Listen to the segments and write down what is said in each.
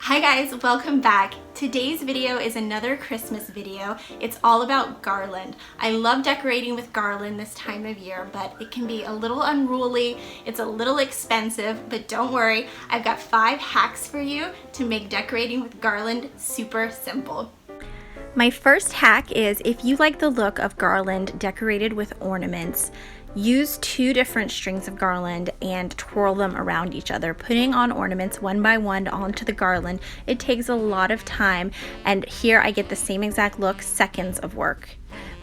Hi guys, welcome back. Today's video is another Christmas video. It's all about garland. I love decorating with garland this time of year, but it can be a little unruly. It's a little expensive, but don't worry. I've got 5 hacks for you to make decorating with garland super simple. My first hack is if you like the look of garland decorated with ornaments, use 2 different strings of garland and twirl them around each other. Putting on ornaments one by one onto the garland, it takes a lot of time, and here I get the same exact look, seconds of work.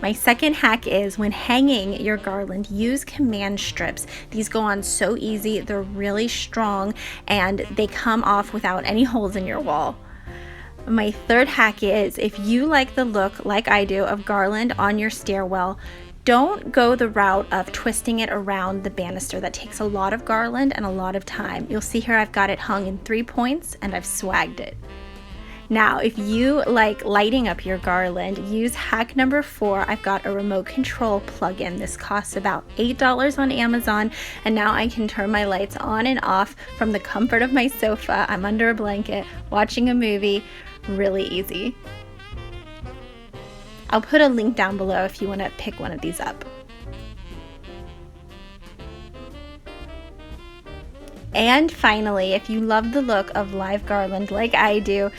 My second hack is when hanging your garland, use command strips. These go on so easy, they're really strong, and they come off without any holes in your wall. My third hack is if you like the look, like I do, of garland on your stairwell, don't go the route of twisting it around the banister. That takes a lot of garland and a lot of time. You'll see here I've got it hung in 3 points and I've swagged it. Now, if you like lighting up your garland, use hack number 4. I've got a remote control plug-in. This costs about $8 on Amazon, and now I can turn my lights on and off from the comfort of my sofa. I'm under a blanket, watching a movie. Really easy. I'll put a link down below if you want to pick one of these up. And finally, if you love the look of live garland like I do,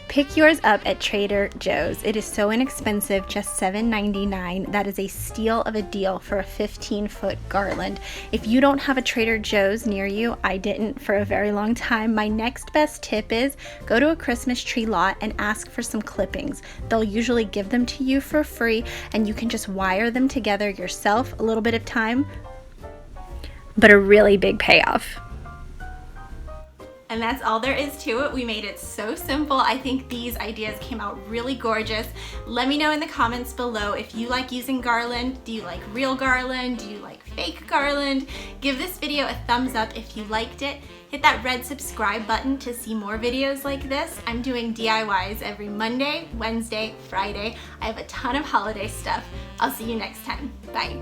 pick yours up at Trader Joe's. It is so inexpensive, just $7.99. That is a steal of a deal for a 15-foot garland. If you don't have a Trader Joe's near you, I didn't for a very long time, my next best tip is go to a Christmas tree lot and ask for some clippings. They'll usually give them to you for free, and you can just wire them together yourself. A little bit of time, but a really big payoff. And that's all there is to it. We made it so simple. I think these ideas came out really gorgeous. Let me know in the comments below if you like using garland. Do you like real garland? Do you like fake garland? Give this video a thumbs up if you liked it. Hit that red subscribe button to see more videos like this. I'm doing DIYs every Monday, Wednesday, Friday. I have a ton of holiday stuff. I'll see you next time. Bye.